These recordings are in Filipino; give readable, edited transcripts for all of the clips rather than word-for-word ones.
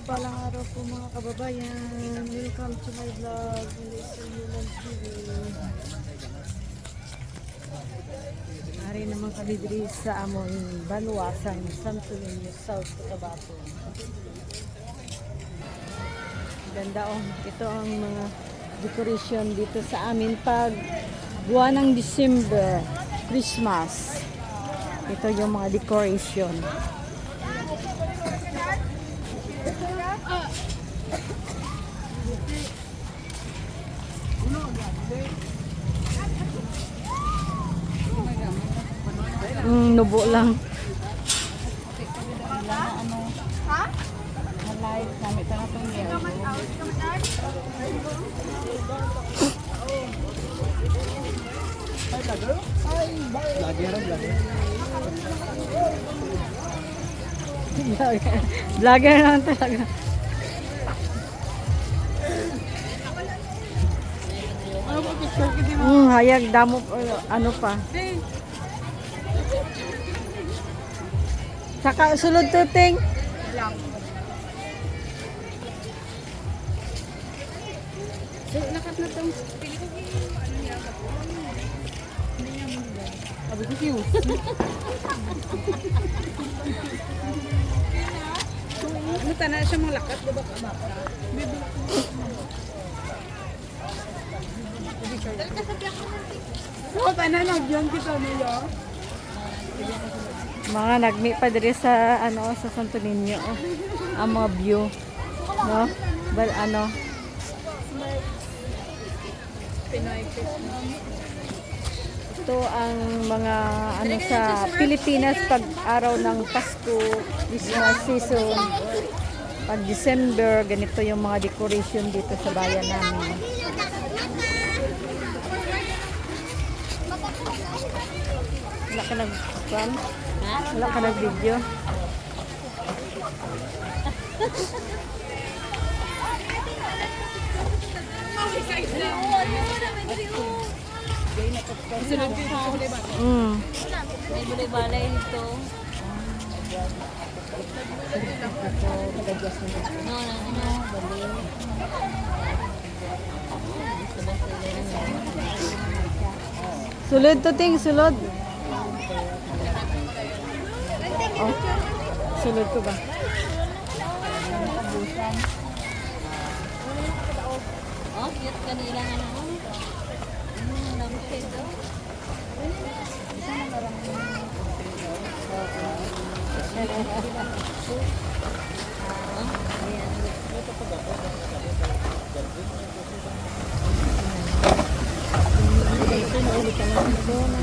Palang araw po mga kababayan. Welcome to my vlog. Lisa Yulan TV. Hari naman kami diri sa among Banwasan, Santo Niño, South Cotabato. Ganda oh. Ito ang mga decoration dito sa amin pag buwan ng December, Christmas. Ito yung mga decoration. Nubo lang. Ha? Halay, kami tanga tong niya. Vlogger naman talaga. Hayag damo ano pa. Saka sulod tuting. So, lakat na tong pili ko ano niya ka po. Hindi niya mo ba? Sabi ko siyo. Ano na siya mga lakat, diba ka ba? So, tanan nagyan kita niyo. Mga nagmi pa diri sa ano sa Santo Niño ang mga view no bal ano Pinoy Christmas. ito ang mga ano sa Pilipinas pag araw ng Pasko, Christmas season, pag December ganito yung mga decoration dito sa bayan namin. Wala ka nag-plan? Wala ka nag-video? May balay-balay nito. Sulod to ting, sulod. Oh, sulod ko ba? Oh, cute kanila nga na. Lampedo.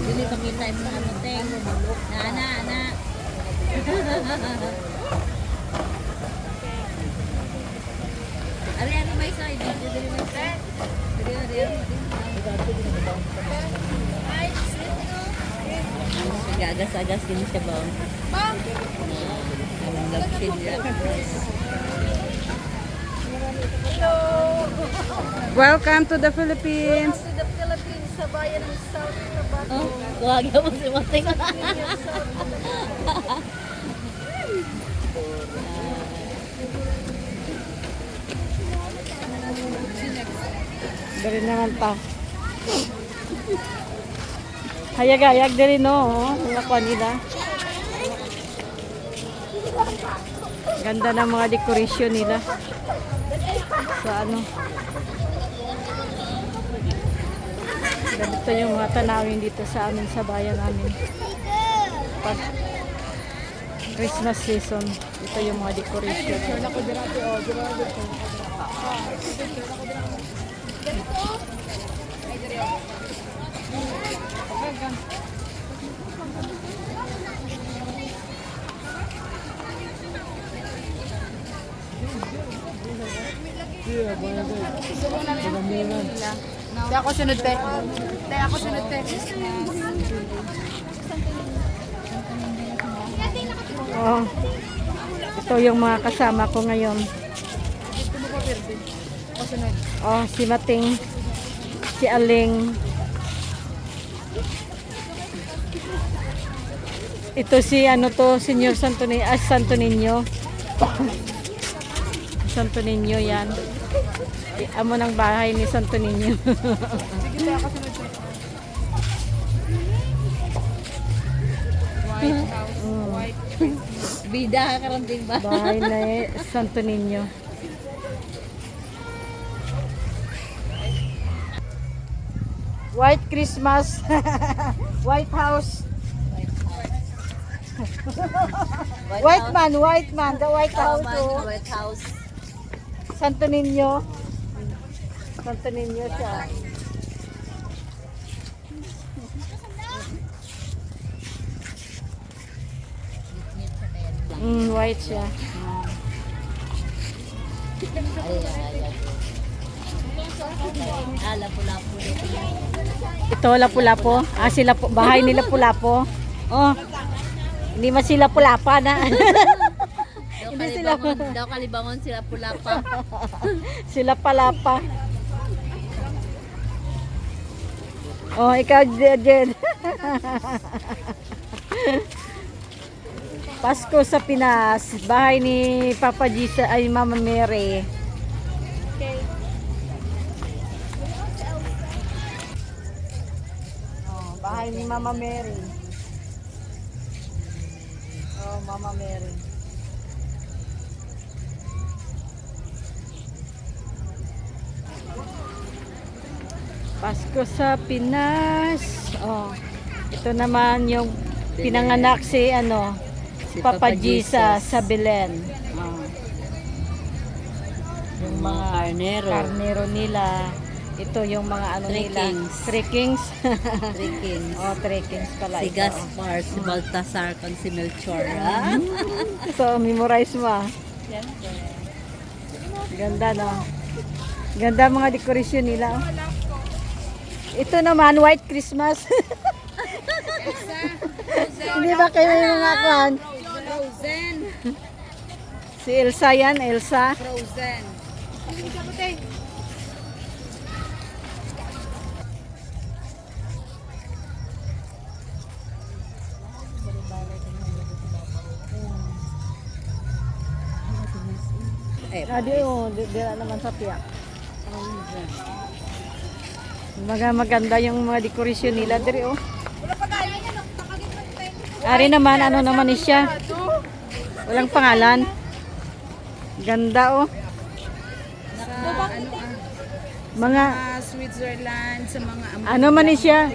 Dili kami time sa ano teng. Na. Ano may side? Dili may side. Gagas-agas din siya ba? Ang lapsin niya. Welcome to the Philippines. To the Philippines sa bayan ng South Cotabato. Oh, kuwagya mo si Mating. Dari naman pa. Hayag-hayag dari no. Wala ko nila. Ganda ng mga decoration nila. Sa ano. Ganito yung mga tanawin dito sa amin sa bayan namin. Pag Christmas season, ito yung mga decoration. Te ako sunod te. Te ako sunod te. Oh. Ito yung mga kasama ko ngayon. Dito mo pa perde. Ako sunod. Oh, si Mating, si Aling. Ito si ano to, Senyor Santo Niño, Santo Niño. Santo Niño yan. Amo ng bahay ni Santo Niño. Sige tayo kasunod siya. White house. White Christmas. Bida ka karanting ba? Bahay na Santo Niño. White Christmas. White house. White man, the White House. Oh. White House. Santo Niño. Santo Niño siya. White siya. Ah, lapu-lapu dito. Ito, Lapu-Lapu. Ah, sila po, bahay nila Lapu-Lapu. Oh. Hindi man sila pulapa na. Hindi sila Daw kalibangon sila pulapa. sila palapa. Oh, ikaw, Jed. Pasko sa Pinas. Bahay ni Papa Jesus ay Mama Mary. Oh, bahay ni Mama Mary. Oh, Mama Mary. Pasko sa Pinas. Oh. Ito naman yung pinanganak si ano, Si Papa Papa Jesus Jesus. sa Belen. Oh. Yung mga karnero. karnero nila. Ito yung mga ano Three nila. Kings. Three Kings. Three Kings. Oh, Three Kings pala Si ito. Gaspar, si Baltasar, kag si Melchor. Ah? So, memorize mo ah. Ganda no. Ganda mga dekorasyon nila. Oh. Ito naman, White Christmas. Hindi ba kayo yung mga kwan? Frozen. Si Elsa yan, Elsa. Frozen. Adi oh, dila naman sa tiyak. Maganda yung mga dekorasyon nila diri oh. Ari naman ano naman ni siya. Walang pangalan. Ganda oh. Mga Switzerland, sa mga ano man ni siya.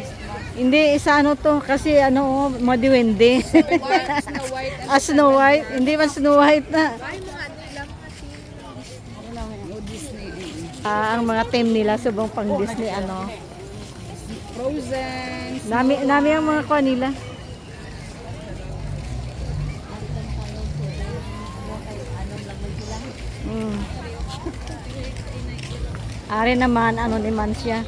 Hindi isa ano to kasi ano oh, madiwende. Snow White. Snow White, hindi man Snow White na. Ang mga team nila subong pang Disney ano. Frozen. Nami ang mga kuha nila. Mm. Ari naman ano naman siya.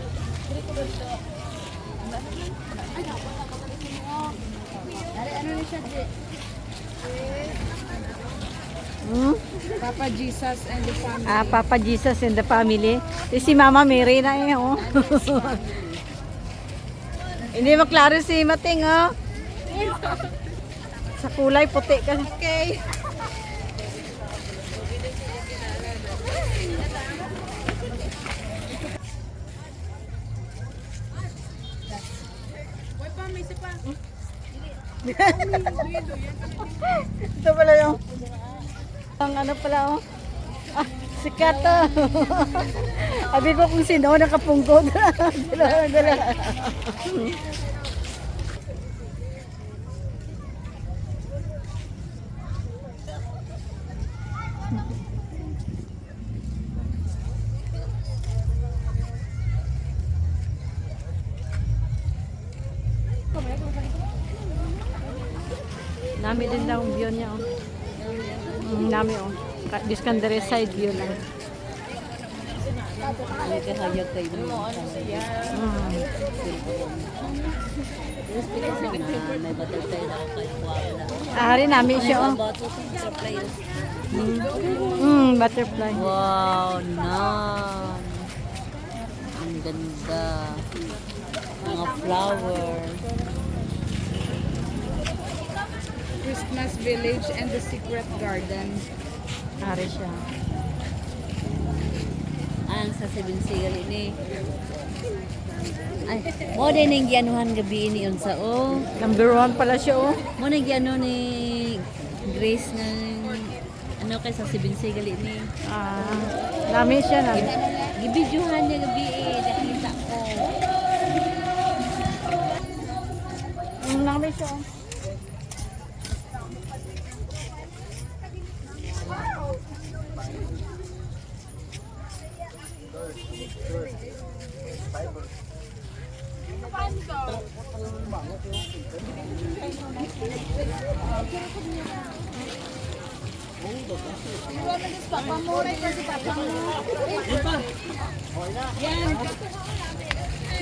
Hmm? Papa Jesus and the family. Ah, Papa Jesus and the family. Si Mama Mary na eh, oh. Hindi maklaro si Mating, oh. Sa kulay puti ka. Okay. Ito pala yung ang ano pala, oh. Ah, sikat to. Abi ko kung sino nakapunggod. Dala. Nami din daw ang view niya, oh. Nami, oh. Discandere side view lang. Ay, kahayag kayo. May butterfly na ako kayo. Ari nami siya, oh. Bato sa butterfly. Butterfly. Wow, nan. Ang ganda. Mga flower. Christmas Village and the Secret Garden. Ari siya. Ang sa Sibinsigal ini. Ay, mo din yung gianuhan gabi ini unsa o. Number 1 pala siya, oh. Mo na giano ni Grace ng ano kay sa Sibinsigal ini. Nami siya na. Gibidyohan niya gabi nakita ko. Nami siya, oh.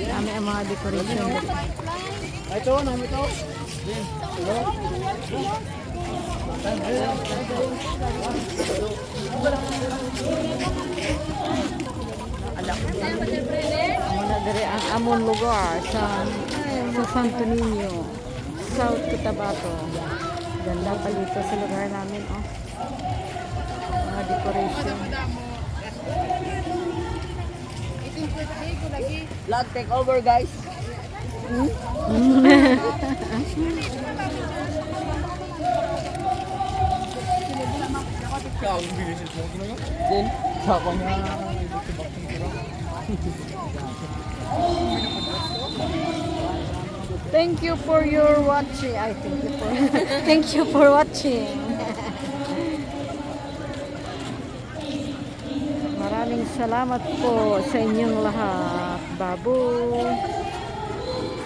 Dami ang mga decoration. Ito, nang ito. Muna dari ang amon lugar sa Santo Niño, South Cotabato. Ganda palito sa lugar namin, oh. Mga decoration. Vlog take over, guys. Din, siapa niya? Thank you for your watching. I thank you for thank you for watching. Maraming salamat po sa inyong lahat. Babu.